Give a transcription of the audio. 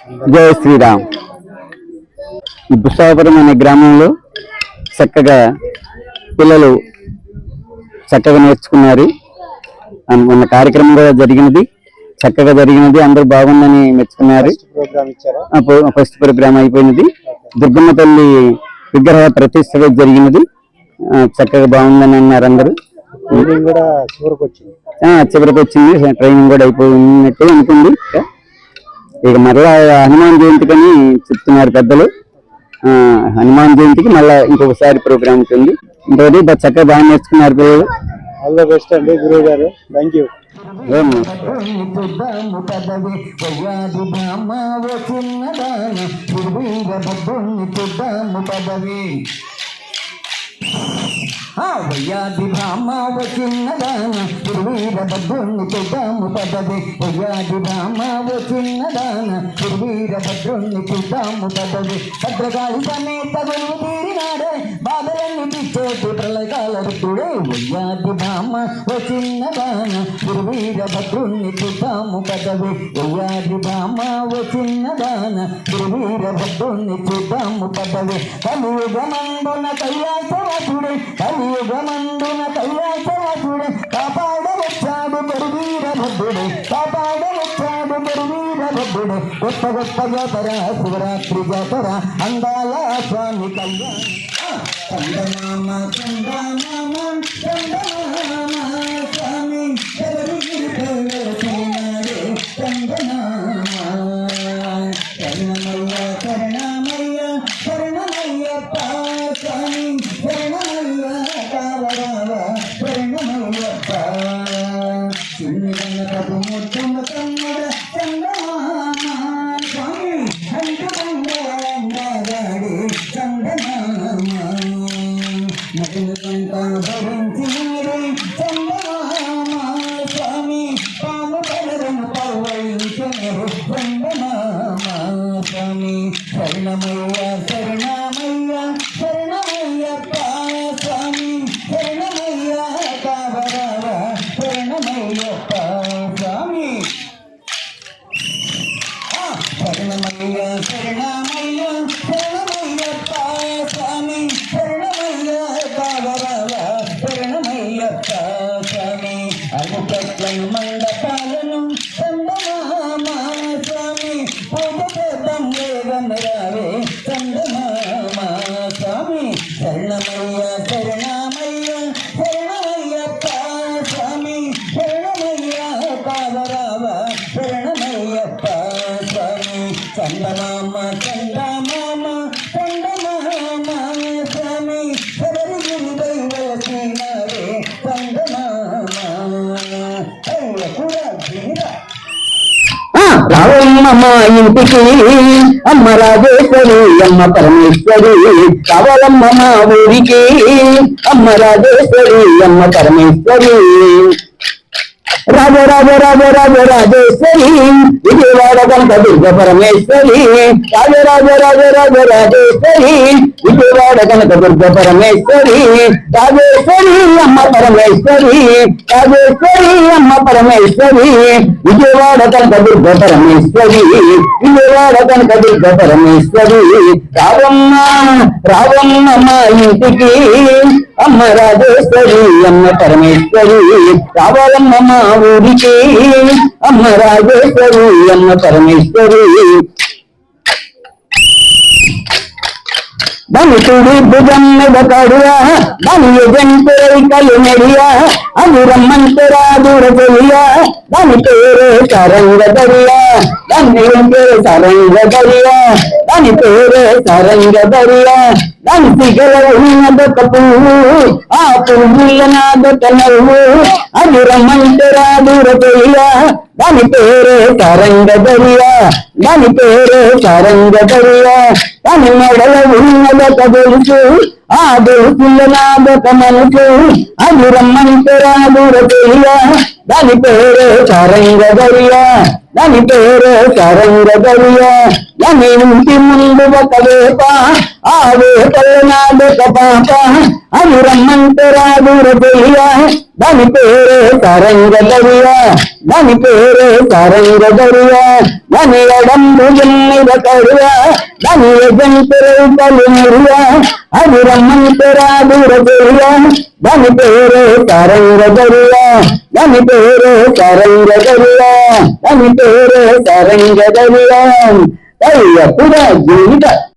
జై శ్రీరామ్. ఈ బుస్సాపురం అనే గ్రామంలో చక్కగా పిల్లలు చక్కగా నేర్చుకున్నారు. మొన్న కార్యక్రమం కూడా జరిగినది, చక్కగా జరిగినది. అందరూ బాగుందని మెచ్చుకున్నారు. First programme అయిపోయినది. దుర్గమ్మ తల్లి విగ్రహ ప్రతిష్ట జరిగినది. చక్కగా బాగుందని అన్నారు అందరూ. చివరికి వచ్చింది. ట్రైనింగ్ కూడా అయిపోయినట్టు అనుకుంది. ఇక మరలా హనుమాన్ జయంతికని చెప్తున్నారు పెద్దలు. హనుమాన్ జయంతికి మళ్ళా ఇంకొకసారి ప్రోగ్రామ్ ఉంటుంది. ఇంకోటి చక్కగా బాగా నేర్చుకున్నారు పిల్లలు. ఆల్ ద బెస్ట్ అండి గురువు గారు. Thank you. వయ్యాది భామ వచ్చిన్నదాన వీరభద్రుణ్ణి చూద్దాము పదవి. వయ్యాది భామ వచ్చిన్నదాన వీరభద్రుణ్ణి చూద్దాము పదవి. భద్రకాళి సమేత గురువు తీరినాడే బాధలన్నీ పిచ్చోటి ప్రళయకాల రుతుడే. వయ్యాది భామ వచ్చిన్నదాన వీరభద్రుణ్ణి చూద్దాము పదవి. వయ్యాది భామ వచ్చిన్నదాన వీరభద్రుణ్ణి చూద్దాము పదవి. కలియుగమందున కైలాసవాసుడే కలియుగమందున కైలాసవాసుడే కాపాడవచ్చాడు బరువీరభద్రుడే కాపాడవచ్చాడు బరువీరభద్రుడే. గొప్ప గొప్ప జాతర శివరాత్రి జాతర అందాల స్వామి కళ్యాణ్. చందమామ చందమామ చందమామ స్వామి ఎవరినాడే చందమామ. శరణమయ్య శరణమయ్య శరణమయ్యప్ప స్వామి శరణమయ్య కావరావ శరణమయ్యప్ప. చిన్న ప్రభు ముద్దమ్మ తమ్ముడ చందమామ స్వామి అంటగాడి చందమామ. నటులు కంట భరించినారే చందమామ స్వామి పాలు పడరను పర్వయించరు చందమామ స్వామి. శరణమయ్య శరణమయ్య శరణమయ్యప్ప స్వామి శరణమయ్య కావరావ శరణమయ్యప్ప స్వామి. శరణమయ్య శరణమయ్య శరణమయ్యప్ప స్వామి శరణమయ్య కావరావ శరణమయ్యప్ప స్వామి. అనుకట్లను మండపాలను చందమామ స్వామి పూజ చేద్దాం వేగమరావే చందమామ స్వామి. శరణమయ్య శరణమయ్య శరణమయ్యప్ప స్వామి శరణమయ్య కావరావ శరణమయ్యప్ప స్వామి. చందమామ చందమామ చందమామ స్వామి శబరి గురు దైవలసినారే చందమామ. కూడా గిరిరా రావమ్మ మా ఇంటికి అమ్మ రాజేశ్వరి అమ్మ పరమేశ్వరి. కావాలమ్మ మా ఊరికి అమ్మ రాజేశ్వరి అమ్మ పరమేశ్వరి. రాజ రాజ రాజ రాజ రాజేశ్వరి విజయవాడ కనక దుర్గ పరమేశ్వరి. రాజ రాజ రాజ రాజ రాజేశ్వరి విజయవాడ కనక దుర్గ పరమేశ్వరి. రాజేశ్వరి అమ్మ పరమేశ్వరి రాజేశ్వరి అమ్మ పరమేశ్వరి. విజయవాడ కనక దుర్గ పరమేశ్వరి విజయవాడ కనక దుర్గ పరమేశ్వరి. రావమ్మ రావమ్మ మా ఇంటికి అమ్మ రాజేశ్వరి అమ్మ పరమేశ్వరి. రావాలమ్మ మా ఊరికి అమ్మ రాజేశ్వరి అమ్మ పరమేశ్వరి. దాని తుడి భుజం మీద కడుయా దాని ఎజంతరై కలిమెడియా అది రమ్మంతరా దూర చెయ్యా. దాని పేరే సరంగ దరియా దాని పేరు సరంగ దరియా దాని పేరే సరంగ దరియా. దాని సిగల ఉన్నదొక పువ్వు ఆ పువ్వుల నాదొక నవ్వు అది రమ్మంతరా దూర చెయ్యా. దాని పేరే సరంగ దరియా దాని పేరే సరంగ దరియా. దాని మెడల ఉన్నదొక గొలుసు ఆ గొలుసుల నాదొక మనసు అది రమ్మంతరా దూర చెయ్యా. దాని పేరే సరంగ దరియా దాని పేరే సరంగ దరియా. దాని ఇంటి ముందు ఒక వేప ఆ వేపల నాదొక పాప అది రమ్మంటే రాదుర చెయ్య దాని పేరే సరంగదరియా దాని పేరే సరంగదరియా దాని ఎడంబు జమ్మిద కరువా దాని ఎజంతురై కలిమిరియా అది రమ్మంటే రాదుర చెయ్య దాని పేరే సరంగదరియా దాని పేరే సరంగదరియా దాని పేరే సరంగదరియా అయ్య పురా జీవిత